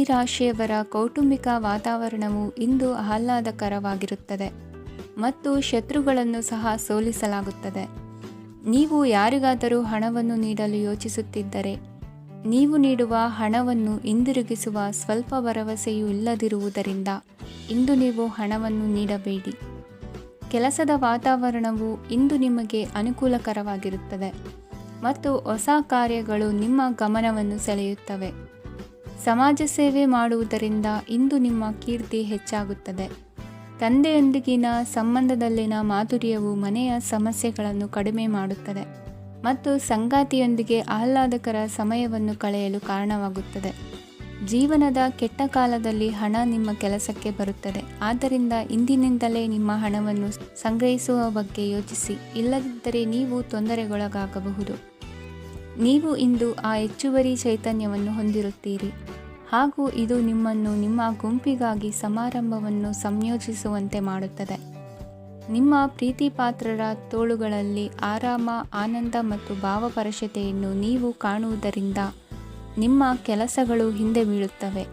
ರಾಶಿಯವರ ಕೌಟುಂಬಿಕ ವಾತಾವರಣವು ಇಂದು ಆಹ್ಲಾದಕರವಾಗಿರುತ್ತದೆ ಮತ್ತು ಶತ್ರುಗಳನ್ನು ಸಹ ಸೋಲಿಸಲಾಗುತ್ತದೆ. ನೀವು ಯಾರಿಗಾದರೂ ಹಣವನ್ನು ನೀಡಲು ಯೋಚಿಸುತ್ತಿದ್ದರೆ, ನೀವು ನೀಡುವ ಹಣವನ್ನು ಹಿಂದಿರುಗಿಸುವ ಸ್ವಲ್ಪ ಭರವಸೆಯೂ ಇಲ್ಲದಿರುವುದರಿಂದ ಇಂದು ನೀವು ಹಣವನ್ನು ನೀಡಬೇಡಿ. ಕೆಲಸದ ವಾತಾವರಣವು ಇಂದು ನಿಮಗೆ ಅನುಕೂಲಕರವಾಗಿರುತ್ತದೆ ಮತ್ತು ಹೊಸ ಕಾರ್ಯಗಳು ನಿಮ್ಮ ಗಮನವನ್ನು ಸೆಳೆಯುತ್ತವೆ. ಸಮಾಜ ಸೇವೆ ಮಾಡುವುದರಿಂದ ಇಂದು ನಿಮ್ಮ ಕೀರ್ತಿ ಹೆಚ್ಚಾಗುತ್ತದೆ. ತಂದೆಯೊಂದಿಗಿನ ಸಂಬಂಧದಲ್ಲಿನ ಮಾಧುರ್ಯವು ಮನೆಯ ಸಮಸ್ಯೆಗಳನ್ನು ಕಡಿಮೆ ಮಾಡುತ್ತದೆ ಮತ್ತು ಸಂಗಾತಿಯೊಂದಿಗೆ ಆಹ್ಲಾದಕರ ಸಮಯವನ್ನು ಕಳೆಯಲು ಕಾರಣವಾಗುತ್ತದೆ. ಜೀವನದ ಕೆಟ್ಟ ಕಾಲದಲ್ಲಿ ಹಣ ನಿಮ್ಮ ಕೆಲಸಕ್ಕೆ ಬರುತ್ತದೆ. ಆದ್ದರಿಂದ ಇಂದಿನಿಂದಲೇ ನಿಮ್ಮ ಹಣವನ್ನು ಸಂಗ್ರಹಿಸುವ ಬಗ್ಗೆ ಯೋಚಿಸಿ, ಇಲ್ಲದಿದ್ದರೆ ನೀವು ತೊಂದರೆಗೊಳಗಾಗಬಹುದು. ನೀವು ಇಂದು ಆ ಹೆಚ್ಚುವರಿ ಚೈತನ್ಯವನ್ನು ಹೊಂದಿರುತ್ತೀರಿ ಹಾಗೂ ಇದು ನಿಮ್ಮನ್ನು ನಿಮ್ಮ ಗುಂಪಿಗಾಗಿ ಸಮಾರಂಭವನ್ನು ಸಂಯೋಜಿಸುವಂತೆ ಮಾಡುತ್ತದೆ. ನಿಮ್ಮ ಪ್ರೀತಿಪಾತ್ರರ ತೋಳುಗಳಲ್ಲಿ ಆರಾಮ, ಆನಂದ ಮತ್ತು ಭಾವಪರಶತೆಯನ್ನು ನೀವು ಕಾಣುವುದರಿಂದ ನಿಮ್ಮ ಕೆಲಸಗಳು ಹಿಂದೆ ಬೀಳುತ್ತವೆ.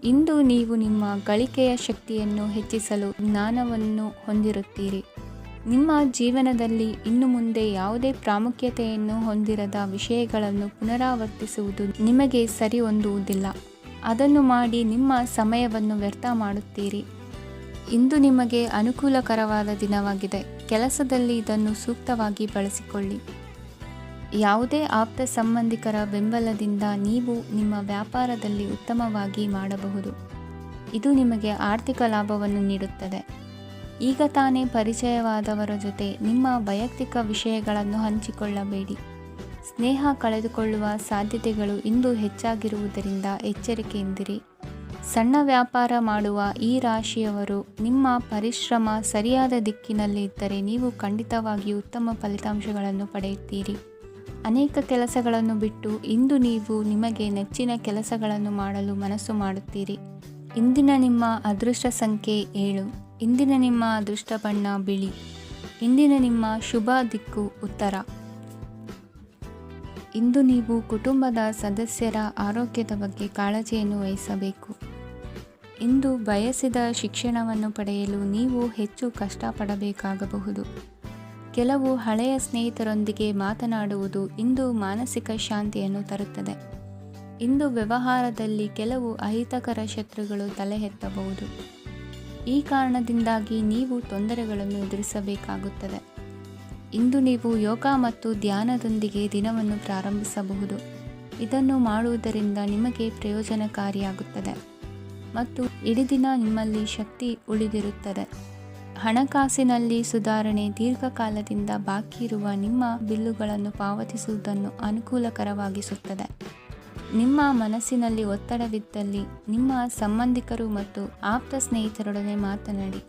ಇಂದು ನೀವು ನಿಮ್ಮ ಗಳಿಕೆಯ ಶಕ್ತಿಯನ್ನು ಹೆಚ್ಚಿಸಲು ಜ್ಞಾನವನ್ನು ಹೊಂದಿರುತ್ತೀರಿ. ನಿಮ್ಮ ಜೀವನದಲ್ಲಿ ಇನ್ನು ಮುಂದೆ ಯಾವುದೇ ಪ್ರಾಮುಖ್ಯತೆಯನ್ನು ಹೊಂದಿರದ ವಿಷಯಗಳನ್ನು ಪುನರಾವರ್ತಿಸುವುದು ನಿಮಗೆ ಸರಿ ಹೊಂದುವುದಿಲ್ಲ. ಅದನ್ನು ಮಾಡಿ ನಿಮ್ಮ ಸಮಯವನ್ನು ವ್ಯರ್ಥ ಮಾಡುತ್ತೀರಿ. ಇಂದು ನಿಮಗೆ ಅನುಕೂಲಕರವಾದ ದಿನವಾಗಿದೆ. ಕೆಲಸದಲ್ಲಿ ಇದನ್ನು ಸೂಕ್ತವಾಗಿ ಬಳಸಿಕೊಳ್ಳಿ. ಯಾವುದೇ ಆಪ್ತ ಸಂಬಂಧಿಕರ ಬೆಂಬಲದಿಂದ ನೀವು ನಿಮ್ಮ ವ್ಯಾಪಾರದಲ್ಲಿ ಉತ್ತಮವಾಗಿ ಮಾಡಬಹುದು. ಇದು ನಿಮಗೆ ಆರ್ಥಿಕ ಲಾಭವನ್ನು ನೀಡುತ್ತದೆ. ಈಗ ತಾನೇ ಪರಿಚಯವಾದವರ ಜೊತೆ ನಿಮ್ಮ ವೈಯಕ್ತಿಕ ವಿಷಯಗಳನ್ನು ಹಂಚಿಕೊಳ್ಳಬೇಡಿ. ಸ್ನೇಹ ಕಳೆದುಕೊಳ್ಳುವ ಸಾಧ್ಯತೆಗಳು ಇಂದು ಹೆಚ್ಚಾಗಿರುವುದರಿಂದ ಎಚ್ಚರಿಕೆಯಿಂದಿರಿ. ಸಣ್ಣ ವ್ಯಾಪಾರ ಮಾಡುವ ಈ ರಾಶಿಯವರು ನಿಮ್ಮ ಪರಿಶ್ರಮ ಸರಿಯಾದ ದಿಕ್ಕಿನಲ್ಲಿ ಇದ್ದರೆ ನೀವು ಖಂಡಿತವಾಗಿಯೂ ಉತ್ತಮ ಫಲಿತಾಂಶಗಳನ್ನು ಪಡೆಯುತ್ತೀರಿ. ಅನೇಕ ಕೆಲಸಗಳನ್ನು ಬಿಟ್ಟು ಇಂದು ನೀವು ನಿಮಗೆ ನೆಚ್ಚಿನ ಕೆಲಸಗಳನ್ನು ಮಾಡಲು ಮನಸ್ಸು ಮಾಡುತ್ತೀರಿ. ಇಂದಿನ ನಿಮ್ಮ ಅದೃಷ್ಟ ಸಂಖ್ಯೆ 7. ಇಂದಿನ ನಿಮ್ಮ ಅದೃಷ್ಟ ಬಣ್ಣ ಬಿಳಿ. ಇಂದಿನ ನಿಮ್ಮ ಶುಭ ದಿಕ್ಕು ಉತ್ತರ. ಇಂದು ನೀವು ಕುಟುಂಬದ ಸದಸ್ಯರ ಆರೋಗ್ಯದ ಬಗ್ಗೆ ಕಾಳಜಿಯನ್ನು ವಹಿಸಬೇಕು. ಇಂದು ಬಯಸಿದ ಶಿಕ್ಷಣವನ್ನು ಪಡೆಯಲು ನೀವು ಹೆಚ್ಚು ಕಷ್ಟಪಡಬೇಕಾಗಬಹುದು. ಕೆಲವು ಹಳೆಯ ಸ್ನೇಹಿತರೊಂದಿಗೆ ಮಾತನಾಡುವುದು ಇಂದು ಮಾನಸಿಕ ಶಾಂತಿಯನ್ನು ತರುತ್ತದೆ. ಇಂದು ವ್ಯವಹಾರದಲ್ಲಿ ಕೆಲವು ಅಹಿತಕರ ಶತ್ರುಗಳು ತಲೆ ಎತ್ತಬಹುದು. ಈ ಕಾರಣದಿಂದಾಗಿ ನೀವು ತೊಂದರೆಗಳನ್ನು ಎದುರಿಸಬೇಕಾಗುತ್ತದೆ. ಇಂದು ನೀವು ಯೋಗ ಮತ್ತು ಧ್ಯಾನದೊಂದಿಗೆ ದಿನವನ್ನು ಪ್ರಾರಂಭಿಸಬಹುದು. ಇದನ್ನು ಮಾಡುವುದರಿಂದ ನಿಮಗೆ ಪ್ರಯೋಜನಕಾರಿಯಾಗುತ್ತದೆ ಮತ್ತು ಇಡೀ ದಿನ ನಿಮ್ಮಲ್ಲಿ ಶಕ್ತಿ ಉಳಿದಿರುತ್ತದೆ. ಹಣಕಾಸಿನಲ್ಲಿ ಸುಧಾರಣೆ ದೀರ್ಘಕಾಲದಿಂದ ಬಾಕಿ ಇರುವ ನಿಮ್ಮ ಬಿಲ್ಲುಗಳನ್ನು ಪಾವತಿಸುವುದನ್ನು ಅನುಕೂಲಕರವಾಗಿಸುತ್ತದೆ. ನಿಮ್ಮ ಮನಸ್ಸಿನಲ್ಲಿ ಒತ್ತಡವಿದ್ದಲ್ಲಿ ನಿಮ್ಮ ಸಂಬಂಧಿಕರು ಮತ್ತು ಆಪ್ತ ಸ್ನೇಹಿತರೊಡನೆ ಮಾತನಾಡಿ.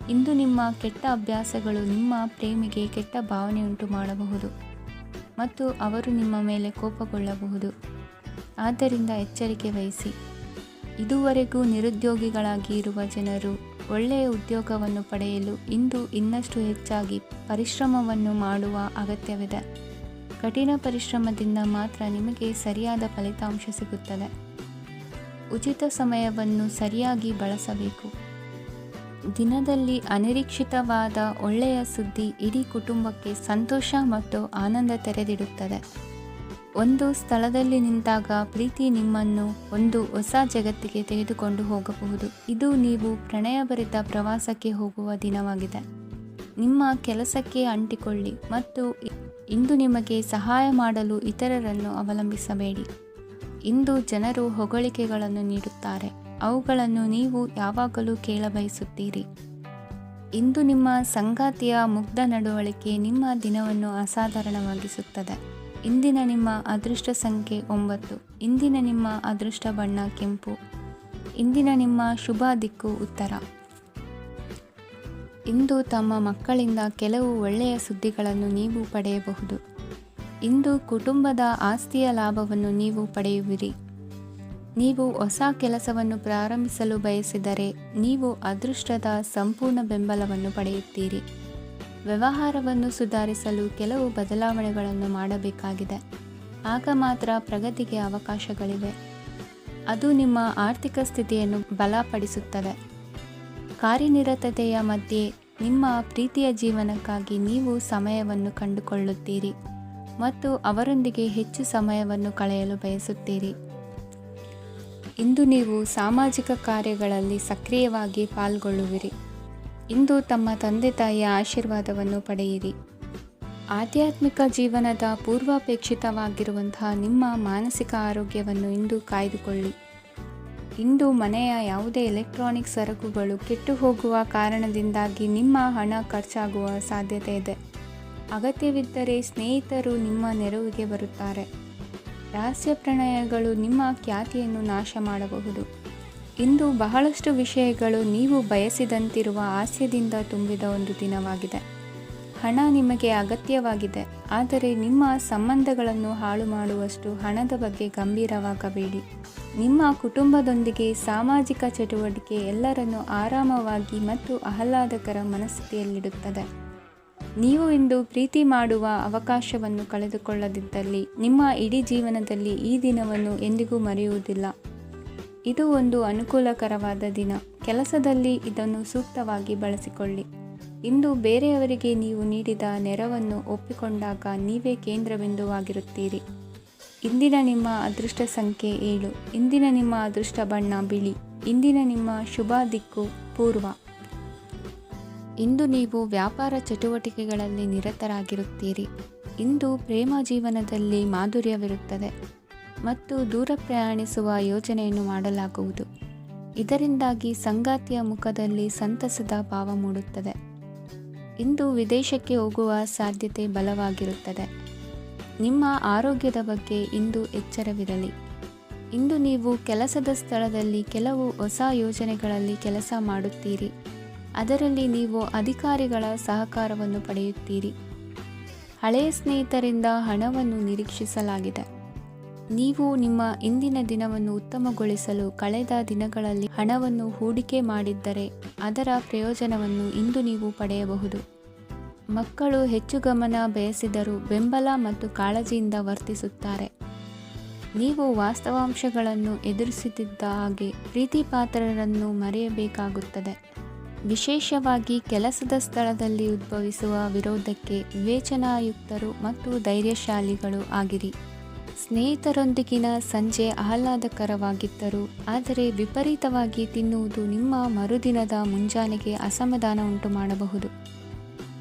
ಇಂದು ನಿಮ್ಮ ಕೆಟ್ಟ ಅಭ್ಯಾಸಗಳು ನಿಮ್ಮ ಪ್ರೇಮಿಗೆ ಕೆಟ್ಟ ಭಾವನೆಯುಂಟು ಮಾಡಬಹುದು ಮತ್ತು ಅವರು ನಿಮ್ಮ ಮೇಲೆ ಕೋಪಗೊಳ್ಳಬಹುದು. ಆದ್ದರಿಂದ ಎಚ್ಚರಿಕೆ ವಹಿಸಿ. ಇದುವರೆಗೂ ನಿರುದ್ಯೋಗಿಗಳಾಗಿ ಇರುವ ಜನರು ಒಳ್ಳೆಯ ಉದ್ಯೋಗವನ್ನು ಪಡೆಯಲು ಇಂದು ಇನ್ನಷ್ಟು ಹೆಚ್ಚಾಗಿ ಪರಿಶ್ರಮವನ್ನು ಮಾಡುವ ಅಗತ್ಯವಿದೆ. ಕಠಿಣ ಪರಿಶ್ರಮದಿಂದ ಮಾತ್ರ ನಿಮಗೆ ಸರಿಯಾದ ಫಲಿತಾಂಶ ಸಿಗುತ್ತದೆ. ಉಚಿತ ಸಮಯವನ್ನು ಸರಿಯಾಗಿ ಬಳಸಬೇಕು. ದಿನದಲ್ಲಿ ಅನಿರೀಕ್ಷಿತವಾದ ಒಳ್ಳೆಯ ಸುದ್ದಿ ಇಡೀ ಕುಟುಂಬಕ್ಕೆ ಸಂತೋಷ ಮತ್ತು ಆನಂದ ತೆರೆದಿಡುತ್ತದೆ. ಒಂದು ಸ್ಥಳದಲ್ಲಿ ನಿಂತಾಗ ಪ್ರೀತಿ ನಿಮ್ಮನ್ನು ಒಂದು ಹೊಸ ಜಗತ್ತಿಗೆ ತೆಗೆದುಕೊಂಡು ಹೋಗಬಹುದು. ಇದು ನೀವು ಪ್ರಣಯಭರಿತ ಪ್ರವಾಸಕ್ಕೆ ಹೋಗುವ ದಿನವಾಗಿದೆ. ನಿಮ್ಮ ಕೆಲಸಕ್ಕೆ ಅಂಟಿಕೊಳ್ಳಿ ಮತ್ತು ಇಂದು ನಿಮಗೆ ಸಹಾಯ ಮಾಡಲು ಇತರರನ್ನು ಅವಲಂಬಿಸಬೇಡಿ. ಇಂದು ಜನರು ಹೊಗಳಿಕೆಗಳನ್ನು ನೀಡುತ್ತಾರೆ. ಅವುಗಳನ್ನು ನೀವು ಯಾವಾಗಲೂ ಕೇಳಬಯಸುತ್ತೀರಿ. ಇಂದು ನಿಮ್ಮ ಸಂಗಾತಿಯ ಮುಗ್ಧ ನಡವಳಿಕೆ ನಿಮ್ಮ ದಿನವನ್ನು ಅಸಾಧಾರಣವಾಗಿಸುತ್ತದೆ. ಇಂದಿನ ನಿಮ್ಮ ಅದೃಷ್ಟ ಸಂಖ್ಯೆ 9. ಇಂದಿನ ನಿಮ್ಮ ಅದೃಷ್ಟ ಬಣ್ಣ ಕೆಂಪು. ಇಂದಿನ ನಿಮ್ಮ ಶುಭ ದಿಕ್ಕು ಉತ್ತರ. ಇಂದು ತಮ್ಮ ಮಕ್ಕಳಿಂದ ಕೆಲವು ಒಳ್ಳೆಯ ಸುದ್ದಿಗಳನ್ನು ನೀವು ಪಡೆಯಬಹುದು. ಇಂದು ಕುಟುಂಬದ ಆಸ್ತಿಯ ಲಾಭವನ್ನು ನೀವು ಪಡೆಯುವಿರಿ. ನೀವು ಹೊಸ ಕೆಲಸವನ್ನು ಪ್ರಾರಂಭಿಸಲು ಬಯಸಿದರೆ ನೀವು ಅದೃಷ್ಟದ ಸಂಪೂರ್ಣ ಬೆಂಬಲವನ್ನು ಪಡೆಯುತ್ತೀರಿ. ವ್ಯವಹಾರವನ್ನು ಸುಧಾರಿಸಲು ಕೆಲವು ಬದಲಾವಣೆಗಳನ್ನು ಮಾಡಬೇಕಾಗಿದೆ. ಆಗ ಮಾತ್ರ ಪ್ರಗತಿಗೆ ಅವಕಾಶಗಳಿವೆ. ಅದು ನಿಮ್ಮ ಆರ್ಥಿಕ ಸ್ಥಿತಿಯನ್ನು ಬಲಪಡಿಸುತ್ತದೆ. ಕಾರ್ಯನಿರತತೆಯ ಮಧ್ಯೆ ನಿಮ್ಮ ಪ್ರೀತಿಯ ಜೀವನಕ್ಕಾಗಿ ನೀವು ಸಮಯವನ್ನು ಕಂಡುಕೊಳ್ಳುತ್ತೀರಿ ಮತ್ತು ಅವರೊಂದಿಗೆ ಹೆಚ್ಚು ಸಮಯವನ್ನು ಕಳೆಯಲು ಬಯಸುತ್ತೀರಿ. ಇಂದು ನೀವು ಸಾಮಾಜಿಕ ಕಾರ್ಯಗಳಲ್ಲಿ ಸಕ್ರಿಯವಾಗಿ ಪಾಲ್ಗೊಳ್ಳುವಿರಿ. ಇಂದು ತಮ್ಮ ತಂದೆ ತಾಯಿಯ ಆಶೀರ್ವಾದವನ್ನು ಪಡೆಯಿರಿ. ಆಧ್ಯಾತ್ಮಿಕ ಜೀವನದ ಪೂರ್ವಾಪೇಕ್ಷಿತವಾಗಿರುವಂತಹ ನಿಮ್ಮ ಮಾನಸಿಕ ಆರೋಗ್ಯವನ್ನು ಇಂದು ಕಾಯ್ದುಕೊಳ್ಳಿ. ಇಂದು ಮನೆಯ ಯಾವುದೇ ಎಲೆಕ್ಟ್ರಾನಿಕ್ ಸರಕುಗಳು ಕೆಟ್ಟು ಹೋಗುವ ಕಾರಣದಿಂದಾಗಿ ನಿಮ್ಮ ಹಣ ಖರ್ಚಾಗುವ ಸಾಧ್ಯತೆ ಇದೆ. ಅಗತ್ಯವಿದ್ದರೆ ಸ್ನೇಹಿತರು ನಿಮ್ಮ ನೆರವಿಗೆ ಬರುತ್ತಾರೆ. ರಹಸ್ಯ ಪ್ರಣಯಗಳು ನಿಮ್ಮ ಖ್ಯಾತಿಯನ್ನು ನಾಶ ಮಾಡಬಹುದು. ಇಂದು ಬಹಳಷ್ಟು ವಿಷಯಗಳು ನೀವು ಬಯಸಿದಂತಿರುವ ಹಾಸ್ಯದಿಂದ ತುಂಬಿದ ಒಂದು ದಿನವಾಗಿದೆ. ಹಣ ನಿಮಗೆ ಅಗತ್ಯವಾಗಿದೆ, ಆದರೆ ನಿಮ್ಮ ಸಂಬಂಧಗಳನ್ನು ಹಾಳು ಮಾಡುವಷ್ಟು ಹಣದ ಬಗ್ಗೆ ಗಂಭೀರವಾಗಬೇಡಿ. ನಿಮ್ಮ ಕುಟುಂಬದೊಂದಿಗೆ ಸಾಮಾಜಿಕ ಚಟುವಟಿಕೆ ಎಲ್ಲರನ್ನೂ ಆರಾಮವಾಗಿ ಮತ್ತು ಆಹ್ಲಾದಕರ ಮನಸ್ಥಿತಿಯಲ್ಲಿಡುತ್ತದೆ. ನೀವು ಇಂದು ಪ್ರೀತಿ ಮಾಡುವ ಅವಕಾಶವನ್ನು ಕಳೆದುಕೊಳ್ಳದಿದ್ದಲ್ಲಿ ನಿಮ್ಮ ಇಡೀ ಜೀವನದಲ್ಲಿ ಈ ದಿನವನ್ನು ಎಂದಿಗೂ ಮರೆಯುವುದಿಲ್ಲ. ಇದು ಒಂದು ಅನುಕೂಲಕರವಾದ ದಿನ. ಕೆಲಸದಲ್ಲಿ ಇದನ್ನು ಸೂಕ್ತವಾಗಿ ಬಳಸಿಕೊಳ್ಳಿ. ಇಂದು ಬೇರೆಯವರಿಗೆ ನೀವು ನೀಡಿದ ನೆರವನ್ನು ಒಪ್ಪಿಕೊಂಡಾಗ ನೀವೇ ಕೇಂದ್ರಬಿಂದುವಾಗಿರುತ್ತೀರಿ. ಇಂದಿನ ನಿಮ್ಮ ಅದೃಷ್ಟ ಸಂಖ್ಯೆ 7. ಇಂದಿನ ನಿಮ್ಮ ಅದೃಷ್ಟ ಬಣ್ಣ ಬಿಳಿ. ಇಂದಿನ ನಿಮ್ಮ ಶುಭ ದಿಕ್ಕು ಪೂರ್ವ. ಇಂದು ನೀವು ವ್ಯಾಪಾರ ಚಟುವಟಿಕೆಗಳಲ್ಲಿ ನಿರತರಾಗಿರುತ್ತೀರಿ. ಇಂದು ಪ್ರೇಮ ಜೀವನದಲ್ಲಿ ಮಾಧುರ್ಯವಿರುತ್ತದೆ ಮತ್ತು ದೂರ ಪ್ರಯಾಣಿಸುವ ಯೋಜನೆಯನ್ನು ಮಾಡಲಾಗುವುದು. ಇದರಿಂದಾಗಿ ಸಂಗಾತಿಯ ಮುಖದಲ್ಲಿ ಸಂತಸದ ಭಾವ ಮೂಡುತ್ತದೆ. ಇಂದು ವಿದೇಶಕ್ಕೆ ಹೋಗುವ ಸಾಧ್ಯತೆ ಬಲವಾಗಿರುತ್ತದೆ. ನಿಮ್ಮ ಆರೋಗ್ಯದ ಬಗ್ಗೆ ಇಂದು ಎಚ್ಚರವಿರಲಿ. ಇಂದು ನೀವು ಕೆಲಸದ ಸ್ಥಳದಲ್ಲಿ ಕೆಲವು ಹೊಸ ಯೋಜನೆಗಳಲ್ಲಿ ಕೆಲಸ ಮಾಡುತ್ತೀರಿ. ಅದರಲ್ಲಿ ನೀವು ಅಧಿಕಾರಿಗಳ ಸಹಕಾರವನ್ನು ಪಡೆಯುತ್ತೀರಿ. ಹಳೆಯ ಸ್ನೇಹಿತರಿಂದ ಹಣವನ್ನು ನಿರೀಕ್ಷಿಸಲಾಗಿದೆ. ನೀವು ನಿಮ್ಮ ಇಂದಿನ ದಿನವನ್ನು ಉತ್ತಮಗೊಳಿಸಲು ಕಳೆದ ದಿನಗಳಲ್ಲಿ ಹಣವನ್ನು ಹೂಡಿಕೆ ಮಾಡಿದ್ದರೆ ಅದರ ಪ್ರಯೋಜನವನ್ನು ಇಂದು ನೀವು ಪಡೆಯಬಹುದು. ಮಕ್ಕಳು ಹೆಚ್ಚು ಗಮನ ಬಯಸಿದರೂ ಬೆಂಬಲ ಮತ್ತು ಕಾಳಜಿಯಿಂದ ವರ್ತಿಸುತ್ತಾರೆ. ನೀವು ವಾಸ್ತವಾಂಶಗಳನ್ನು ಎದುರಿಸುತ್ತಿದ್ದ ಹಾಗೆ ಪ್ರೀತಿಪಾತ್ರರನ್ನು ಮರೆಯಬೇಕಾಗುತ್ತದೆ. ವಿಶೇಷವಾಗಿ ಕೆಲಸದ ಸ್ಥಳದಲ್ಲಿ ಉದ್ಭವಿಸುವ ವಿರೋಧಕ್ಕೆ ವಿವೇಚನಾಯುಕ್ತರು ಮತ್ತು ಧೈರ್ಯಶಾಲಿಗಳು ಆಗಿರಿ. ಸ್ನೇಹಿತರೊಂದಿಗಿನ ಸಂಜೆ ಆಹ್ಲಾದಕರವಾಗಿದ್ದರೂ ಆದರೆ ವಿಪರೀತವಾಗಿ ತಿನ್ನುವುದು ನಿಮ್ಮ ಮರುದಿನದ ಮುಂಜಾನೆಗೆ ಅಸಮಾಧಾನ ಉಂಟು ಮಾಡಬಹುದು.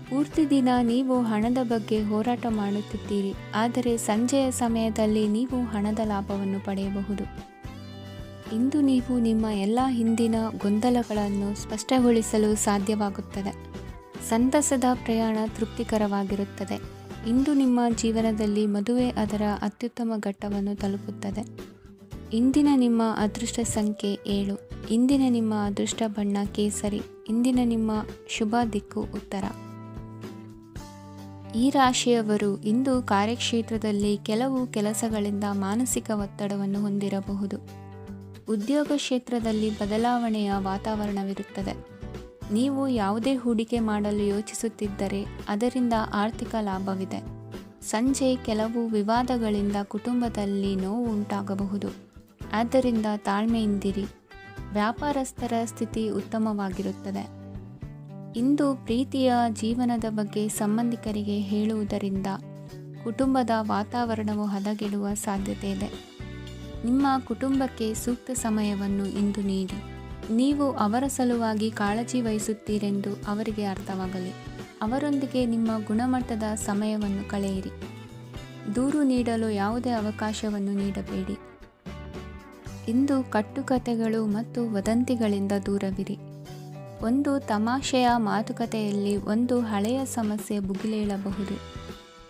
ಪೂರ್ತಿ ದಿನ ನೀವು ಹಣದ ಬಗ್ಗೆ ಹೋರಾಟ ಮಾಡುತ್ತಿದ್ದೀರಿ, ಆದರೆ ಸಂಜೆಯ ಸಮಯದಲ್ಲಿ ನೀವು ಹಣದ ಲಾಭವನ್ನು ಪಡೆಯಬಹುದು. ಇಂದು ನೀವು ನಿಮ್ಮ ಎಲ್ಲ ಹಿಂದಿನ ಗೊಂದಲಗಳನ್ನು ಸ್ಪಷ್ಟಗೊಳಿಸಲು ಸಾಧ್ಯವಾಗುತ್ತದೆ. ಸಂತಸದ ಪ್ರಯಾಣ ತೃಪ್ತಿಕರವಾಗಿರುತ್ತದೆ. ಇಂದು ನಿಮ್ಮ ಜೀವನದಲ್ಲಿ ಮದುವೆ ಅದರ ಅತ್ಯುತ್ತಮ ಘಟ್ಟವನ್ನು ತಲುಪುತ್ತದೆ. ಇಂದಿನ ನಿಮ್ಮ ಅದೃಷ್ಟ ಸಂಖ್ಯೆ 7. ಇಂದಿನ ನಿಮ್ಮ ಅದೃಷ್ಟ ಬಣ್ಣ ಕೇಸರಿ. ಇಂದಿನ ನಿಮ್ಮ ಶುಭ ದಿಕ್ಕು ಉತ್ತರ. ಈ ರಾಶಿಯವರು ಇಂದು ಕಾರ್ಯಕ್ಷೇತ್ರದಲ್ಲಿ ಕೆಲವು ಕೆಲಸಗಳಿಂದ ಮಾನಸಿಕ ಒತ್ತಡವನ್ನು ಹೊಂದಿರಬಹುದು. ಉದ್ಯೋಗ ಕ್ಷೇತ್ರದಲ್ಲಿ ಬದಲಾವಣೆಯ ವಾತಾವರಣವಿರುತ್ತದೆ. ನೀವು ಯಾವುದೇ ಹೂಡಿಕೆ ಮಾಡಲು ಯೋಚಿಸುತ್ತಿದ್ದರೆ ಅದರಿಂದ ಆರ್ಥಿಕ ಲಾಭವಿದೆ. ಸಂಜೆ ಕೆಲವು ವಿವಾದಗಳಿಂದ ಕುಟುಂಬದಲ್ಲಿ ನೋವು ಉಂಟಾಗಬಹುದು. ಆದ್ದರಿಂದ ತಾಳ್ಮೆಯಿಂದಿರಿ. ವ್ಯಾಪಾರಸ್ಥರ ಸ್ಥಿತಿ ಉತ್ತಮವಾಗಿರುತ್ತದೆ. ಇಂದು ಪ್ರೀತಿಯ ಜೀವನದ ಬಗ್ಗೆ ಸಂಬಂಧಿಕರಿಗೆ ಹೇಳುವುದರಿಂದ ಕುಟುಂಬದ ವಾತಾವರಣವು ಹದಗೆಡುವ ಸಾಧ್ಯತೆ ಇದೆ. ನಿಮ್ಮ ಕುಟುಂಬಕ್ಕೆ ಸೂಕ್ತ ಸಮಯವನ್ನು ಇಂದು ನೀಡಿ. ನೀವು ಅವರ ಸಲುವಾಗಿ ಕಾಳಜಿ ವಹಿಸುತ್ತೀರೆಂದು ಅವರಿಗೆ ಅರ್ಥವಾಗಲಿ. ಅವರೊಂದಿಗೆ ನಿಮ್ಮ ಗುಣಮಟ್ಟದ ಸಮಯವನ್ನು ಕಳೆಯಿರಿ. ದೂರು ನೀಡಲು ಯಾವುದೇ ಅವಕಾಶವನ್ನು ನೀಡಬೇಡಿ. ಇಂದು ಕಟ್ಟುಕತೆಗಳು ಮತ್ತು ವದಂತಿಗಳಿಂದ ದೂರವಿರಿ. ಒಂದು ತಮಾಷೆಯ ಮಾತುಕತೆಯಲ್ಲಿ ಒಂದು ಹಳೆಯ ಸಮಸ್ಯೆ ಭುಗಿಲೇಳಬಹುದು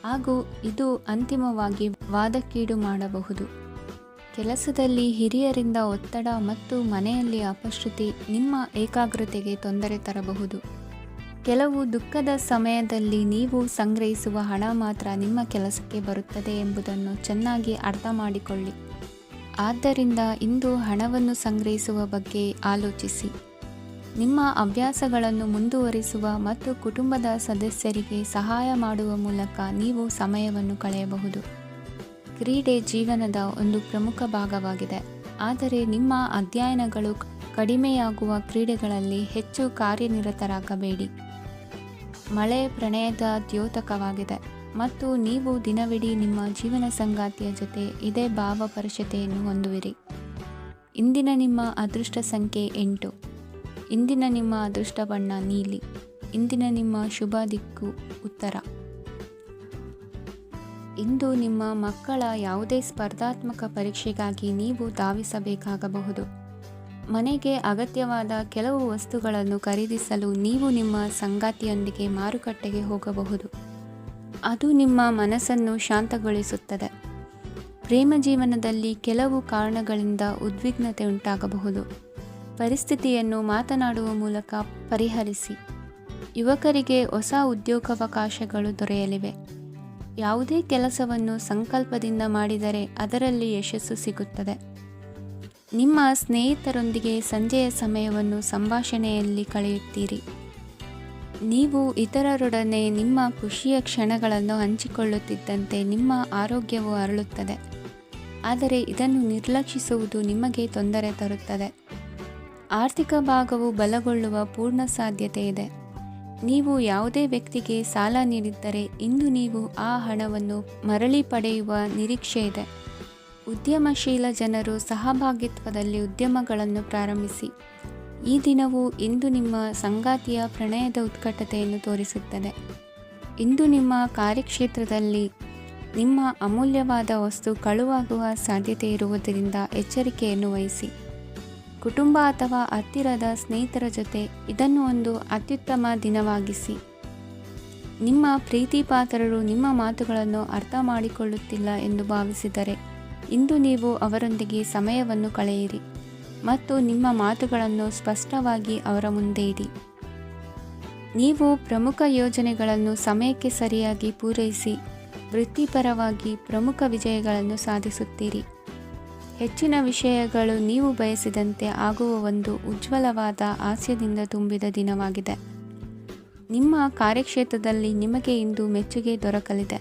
ಹಾಗೂ ಇದು ಅಂತಿಮವಾಗಿ ವಾದಕ್ಕೀಡು ಮಾಡಬಹುದು. ಕೆಲಸದಲ್ಲಿ ಹಿರಿಯರಿಂದ ಒತ್ತಡ ಮತ್ತು ಮನೆಯಲ್ಲಿ ಅಪಶ್ರುತಿ ನಿಮ್ಮ ಏಕಾಗ್ರತೆಗೆ ತೊಂದರೆ ತರಬಹುದು. ಕೆಲವು ದುಃಖದ ಸಮಯದಲ್ಲಿ ನೀವು ಸಂಗ್ರಹಿಸುವ ಹಣ ಮಾತ್ರ ನಿಮ್ಮ ಕೆಲಸಕ್ಕೆ ಬರುತ್ತದೆ ಎಂಬುದನ್ನು ಚೆನ್ನಾಗಿ ಅರ್ಥ ಮಾಡಿಕೊಳ್ಳಿ. ಆದ್ದರಿಂದ ಇಂದು ಹಣವನ್ನು ಸಂಗ್ರಹಿಸುವ ಬಗ್ಗೆ ಆಲೋಚಿಸಿ. ನಿಮ್ಮ ಹವ್ಯಾಸಗಳನ್ನು ಮುಂದುವರಿಸುವ ಮತ್ತು ಕುಟುಂಬದ ಸದಸ್ಯರಿಗೆ ಸಹಾಯ ಮಾಡುವ ಮೂಲಕ ನೀವು ಸಮಯವನ್ನು ಕಳೆಯಬಹುದು. ಕ್ರೀಡೆ ಜೀವನದ ಒಂದು ಪ್ರಮುಖ ಭಾಗವಾಗಿದೆ, ಆದರೆ ನಿಮ್ಮ ಅಧ್ಯಯನಗಳು ಕಡಿಮೆಯಾಗುವ ಕ್ರೀಡೆಗಳಲ್ಲಿ ಹೆಚ್ಚು ಕಾರ್ಯನಿರತರಾಗಬೇಡಿ. ಮಳೆ ಪ್ರಣಯದ ದ್ಯೋತಕವಾಗಿದೆ ಮತ್ತು ನೀವು ದಿನವಿಡೀ ನಿಮ್ಮ ಜೀವನ ಸಂಗಾತಿಯ ಜೊತೆ ಇದೇ ಭಾವಪರಶತೆಯನ್ನು ಹೊಂದುವಿರಿ. ಇಂದಿನ ನಿಮ್ಮ ಅದೃಷ್ಟ ಸಂಖ್ಯೆ 8. ಇಂದಿನ ನಿಮ್ಮ ಅದೃಷ್ಟ ಬಣ್ಣ ನೀಲಿ. ಇಂದಿನ ನಿಮ್ಮ ಶುಭ ದಿಕ್ಕು ಉತ್ತರ. ಇಂದು ನಿಮ್ಮ ಮಕ್ಕಳ ಯಾವುದೇ ಸ್ಪರ್ಧಾತ್ಮಕ ಪರೀಕ್ಷೆಗಾಗಿ ನೀವು ಧಾವಿಸಬೇಕಾಗಬಹುದು. ಮನೆಗೆ ಅಗತ್ಯವಾದ ಕೆಲವು ವಸ್ತುಗಳನ್ನು ಖರೀದಿಸಲು ನೀವು ನಿಮ್ಮ ಸಂಗಾತಿಯೊಂದಿಗೆ ಮಾರುಕಟ್ಟೆಗೆ ಹೋಗಬಹುದು. ಅದು ನಿಮ್ಮ ಮನಸ್ಸನ್ನು ಶಾಂತಗೊಳಿಸುತ್ತದೆ. ಪ್ರೇಮ ಜೀವನದಲ್ಲಿ ಕೆಲವು ಕಾರಣಗಳಿಂದ ಉದ್ವಿಗ್ನತೆ ಉಂಟಾಗಬಹುದು. ಪರಿಸ್ಥಿತಿಯನ್ನು ಮಾತನಾಡುವ ಮೂಲಕ ಪರಿಹರಿಸಿ. ಯುವಕರಿಗೆ ಹೊಸ ಉದ್ಯೋಗಾವಕಾಶಗಳು ದೊರೆಯಲಿವೆ. ಯಾವುದೇ ಕೆಲಸವನ್ನು ಸಂಕಲ್ಪದಿಂದ ಮಾಡಿದರೆ ಅದರಲ್ಲಿ ಯಶಸ್ಸು ಸಿಗುತ್ತದೆ. ನಿಮ್ಮ ಸ್ನೇಹಿತರೊಂದಿಗೆ ಸಂಜೆಯ ಸಮಯವನ್ನು ಸಂಭಾಷಣೆಯಲ್ಲಿ ಕಳೆಯುತ್ತೀರಿ. ನೀವು ಇತರರೊಡನೆ ನಿಮ್ಮ ಖುಷಿಯ ಕ್ಷಣಗಳನ್ನು ಹಂಚಿಕೊಳ್ಳುತ್ತಿದ್ದಂತೆ ನಿಮ್ಮ ಆರೋಗ್ಯವು ಅರಳುತ್ತದೆ. ಆದರೆ ಇದನ್ನು ನಿರ್ಲಕ್ಷಿಸುವುದು ನಿಮಗೆ ತೊಂದರೆ ತರುತ್ತದೆ. ಆರ್ಥಿಕ ಭಾಗವು ಬಲಗೊಳ್ಳುವ ಪೂರ್ಣ ಸಾಧ್ಯತೆ ಇದೆ. ನೀವು ಯಾವುದೇ ವ್ಯಕ್ತಿಗೆ ಸಾಲ ನೀಡಿದ್ದರೆ ಇಂದು ನೀವು ಆ ಹಣವನ್ನು ಮರಳಿ ಪಡೆಯುವ ನಿರೀಕ್ಷೆ ಇದೆ. ಉದ್ಯಮಶೀಲ ಜನರು ಸಹಭಾಗಿತ್ವದಲ್ಲಿ ಉದ್ಯಮಗಳನ್ನು ಪ್ರಾರಂಭಿಸಿ. ಈ ದಿನವು ಇಂದು ನಿಮ್ಮ ಸಂಗಾತಿಯ ಪ್ರಣಯದ ಉತ್ಕಟತೆಯನ್ನು ತೋರಿಸುತ್ತದೆ. ಇಂದು ನಿಮ್ಮ ಕಾರ್ಯಕ್ಷೇತ್ರದಲ್ಲಿ ನಿಮ್ಮ ಅಮೂಲ್ಯವಾದ ವಸ್ತು ಕಳುವಾಗುವ ಸಾಧ್ಯತೆ ಇರುವುದರಿಂದ ಎಚ್ಚರಿಕೆಯನ್ನು ವಹಿಸಿ. ಕುಟುಂಬ ಅಥವಾ ಹತ್ತಿರದ ಸ್ನೇಹಿತರ ಜೊತೆ ಇದನ್ನು ಒಂದು ಅತ್ಯುತ್ತಮ ದಿನವಾಗಿಸಿ. ನಿಮ್ಮ ಪ್ರೀತಿಪಾತ್ರರು ನಿಮ್ಮ ಮಾತುಗಳನ್ನು ಅರ್ಥ ಮಾಡಿಕೊಳ್ಳುತ್ತಿಲ್ಲ ಎಂದು ಭಾವಿಸಿದರೆ ಇಂದು ನೀವು ಅವರೊಂದಿಗೆ ಸಮಯವನ್ನು ಕಳೆಯಿರಿ ಮತ್ತು ನಿಮ್ಮ ಮಾತುಗಳನ್ನು ಸ್ಪಷ್ಟವಾಗಿ ಅವರ ಮುಂದೆ ಇಡಿ. ನೀವು ಪ್ರಮುಖ ಯೋಜನೆಗಳನ್ನು ಸಮಯಕ್ಕೆ ಸರಿಯಾಗಿ ಪೂರೈಸಿ ವೃತ್ತಿಪರವಾಗಿ ಪ್ರಮುಖ ವಿಜಯಗಳನ್ನು ಸಾಧಿಸುತ್ತೀರಿ. ಹೆಚ್ಚಿನ ವಿಷಯಗಳು ನೀವು ಬಯಸಿದಂತೆ ಆಗುವ ಒಂದು ಉಜ್ವಲವಾದ ಹಾಸ್ಯದಿಂದ ತುಂಬಿದ ದಿನವಾಗಿದೆ. ನಿಮ್ಮ ಕಾರ್ಯಕ್ಷೇತ್ರದಲ್ಲಿ ನಿಮಗೆ ಇಂದು ಮೆಚ್ಚುಗೆ ದೊರಕಲಿದೆ.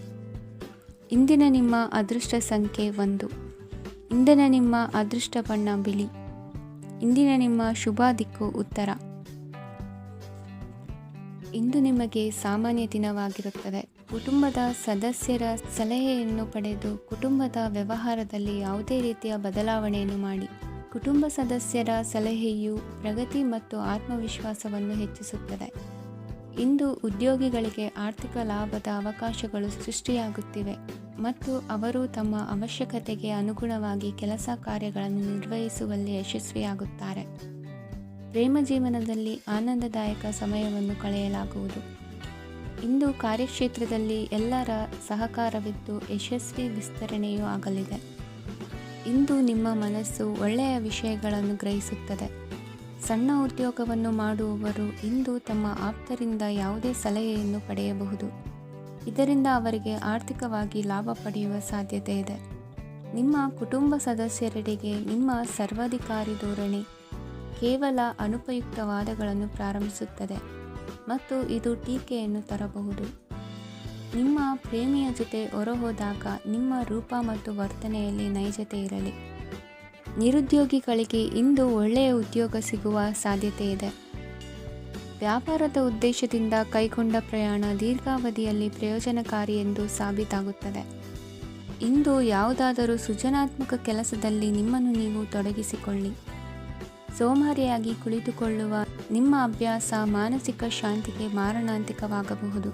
ಇಂದಿನ ನಿಮ್ಮ ಅದೃಷ್ಟ ಸಂಖ್ಯೆ 1. ಇಂದಿನ ನಿಮ್ಮ ಅದೃಷ್ಟ ಬಣ್ಣ ಬಿಳಿ. ಇಂದಿನ ನಿಮ್ಮ ಶುಭ ದಿಕ್ಕು ಉತ್ತರ. ಇಂದು ನಿಮಗೆ ಸಾಮಾನ್ಯ ದಿನವಾಗಿರುತ್ತದೆ. ಕುಟುಂಬದ ಸದಸ್ಯರ ಸಲಹೆಯನ್ನು ಪಡೆದು ಕುಟುಂಬದ ವ್ಯವಹಾರದಲ್ಲಿ ಯಾವುದೇ ರೀತಿಯ ಬದಲಾವಣೆಯನ್ನು ಮಾಡಿ. ಕುಟುಂಬ ಸದಸ್ಯರ ಸಲಹೆಯು ಪ್ರಗತಿ ಮತ್ತು ಆತ್ಮವಿಶ್ವಾಸವನ್ನು ಹೆಚ್ಚಿಸುತ್ತದೆ. ಇಂದು ಉದ್ಯೋಗಿಗಳಿಗೆ ಆರ್ಥಿಕ ಲಾಭದ ಅವಕಾಶಗಳು ಸೃಷ್ಟಿಯಾಗುತ್ತಿವೆ ಮತ್ತು ಅವರು ತಮ್ಮ ಅವಶ್ಯಕತೆಗೆ ಅನುಗುಣವಾಗಿ ಕೆಲಸ ಕಾರ್ಯಗಳನ್ನು ನಿರ್ವಹಿಸುವಲ್ಲಿ ಯಶಸ್ವಿಯಾಗುತ್ತಾರೆ. ಪ್ರೇಮ ಜೀವನದಲ್ಲಿ ಆನಂದದಾಯಕ ಸಮಯವನ್ನು ಕಳೆಯಲಾಗುವುದು. ಇಂದು ಕಾರ್ಯಕ್ಷೇತ್ರದಲ್ಲಿ ಎಲ್ಲರ ಸಹಕಾರವಿದ್ದು ಯಶಸ್ವಿ ವಿಸ್ತರಣೆಯೂ ಆಗಲಿದೆ. ಇಂದು ನಿಮ್ಮ ಮನಸ್ಸು ಒಳ್ಳೆಯ ವಿಷಯಗಳನ್ನು ಗ್ರಹಿಸುತ್ತದೆ. ಸಣ್ಣ ಉದ್ಯೋಗವನ್ನು ಮಾಡುವವರು ಇಂದು ತಮ್ಮ ಆಪ್ತರಿಂದ ಯಾವುದೇ ಸಲಹೆಯನ್ನು ಪಡೆಯಬಹುದು. ಇದರಿಂದ ಅವರಿಗೆ ಆರ್ಥಿಕವಾಗಿ ಲಾಭ ಪಡೆಯುವ ಸಾಧ್ಯತೆ ಇದೆ. ನಿಮ್ಮ ಕುಟುಂಬ ಸದಸ್ಯರೆಡೆಗೆ ನಿಮ್ಮ ಸರ್ವಾಧಿಕಾರಿ ಧೋರಣೆ ಕೇವಲ ಅನುಪಯುಕ್ತ ವಾದಗಳನ್ನು ಪ್ರಾರಂಭಿಸುತ್ತದೆ ಮತ್ತು ಇದು ಟೀಕೆಯನ್ನು ತರಬಹುದು. ನಿಮ್ಮ ಪ್ರೇಮಿಯ ಜೊತೆ ಹೊರಹೋದಾಗ ನಿಮ್ಮ ರೂಪ ಮತ್ತು ವರ್ತನೆಯಲ್ಲಿ ನೈಜತೆ ಇರಲಿ. ನಿರುದ್ಯೋಗಿಗಳಿಗೆ ಇಂದು ಒಳ್ಳೆಯ ಉದ್ಯೋಗ ಸಿಗುವ ಸಾಧ್ಯತೆ ಇದೆ. ವ್ಯಾಪಾರದ ಉದ್ದೇಶದಿಂದ ಕೈಗೊಂಡ ಪ್ರಯಾಣ ದೀರ್ಘಾವಧಿಯಲ್ಲಿ ಪ್ರಯೋಜನಕಾರಿ ಎಂದು ಸಾಬೀತಾಗುತ್ತದೆ. ಇಂದು ಯಾವುದಾದರೂ ಸೃಜನಾತ್ಮಕ ಕೆಲಸದಲ್ಲಿ ನಿಮ್ಮನ್ನು ನೀವು ತೊಡಗಿಸಿಕೊಳ್ಳಿ. ಸೋಮಾರಿಯಾಗಿ ಕುಳಿತುಕೊಳ್ಳುವ ನಿಮ್ಮ ಅಭ್ಯಾಸ ಮಾನಸಿಕ ಶಾಂತಿಗೆ ಮಾರಣಾಂತಿಕವಾಗಬಹುದು.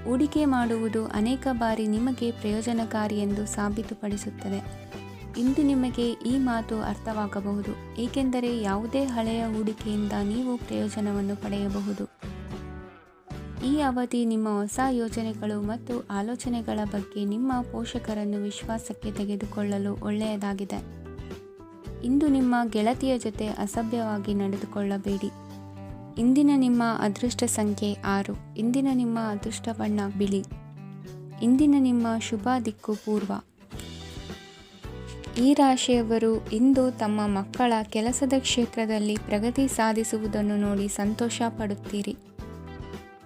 ಹೂಡಿಕೆ ಮಾಡುವುದು ಅನೇಕ ಬಾರಿ ನಿಮಗೆ ಪ್ರಯೋಜನಕಾರಿ ಎಂದು ಸಾಬೀತುಪಡಿಸುತ್ತದೆ. ಇಂದು ನಿಮಗೆ ಈ ಮಾತು ಅರ್ಥವಾಗಬಹುದು, ಏಕೆಂದರೆ ಯಾವುದೇ ಹಳೆಯ ಹೂಡಿಕೆಯಿಂದ ನೀವು ಪ್ರಯೋಜನವನ್ನು ಪಡೆಯಬಹುದು. ಈ ಅವಧಿ ನಿಮ್ಮ ಹೊಸ ಯೋಜನೆಗಳು ಮತ್ತು ಆಲೋಚನೆಗಳ ಬಗ್ಗೆ ನಿಮ್ಮ ಪೋಷಕರನ್ನು ವಿಶ್ವಾಸಕ್ಕೆ ತೆಗೆದುಕೊಳ್ಳಲು ಒಳ್ಳೆಯದಾಗಿದೆ. ಇಂದು ನಿಮ್ಮ ಗೆಳತಿಯ ಜೊತೆ ಅಸಭ್ಯವಾಗಿ ನಡೆದುಕೊಳ್ಳಬೇಡಿ. ಇಂದಿನ ನಿಮ್ಮ ಅದೃಷ್ಟ ಸಂಖ್ಯೆ 6. ಇಂದಿನ ನಿಮ್ಮ ಅದೃಷ್ಟ ಬಣ್ಣ ಬಿಳಿ. ಇಂದಿನ ನಿಮ್ಮ ಶುಭ ದಿಕ್ಕು ಪೂರ್ವ. ಈ ರಾಶಿಯವರು ಇಂದು ತಮ್ಮ ಮಕ್ಕಳ ಕೆಲಸದ ಕ್ಷೇತ್ರದಲ್ಲಿ ಪ್ರಗತಿ ಸಾಧಿಸುವುದನ್ನು ನೋಡಿ ಸಂತೋಷ ಪಡುತ್ತೀರಿ.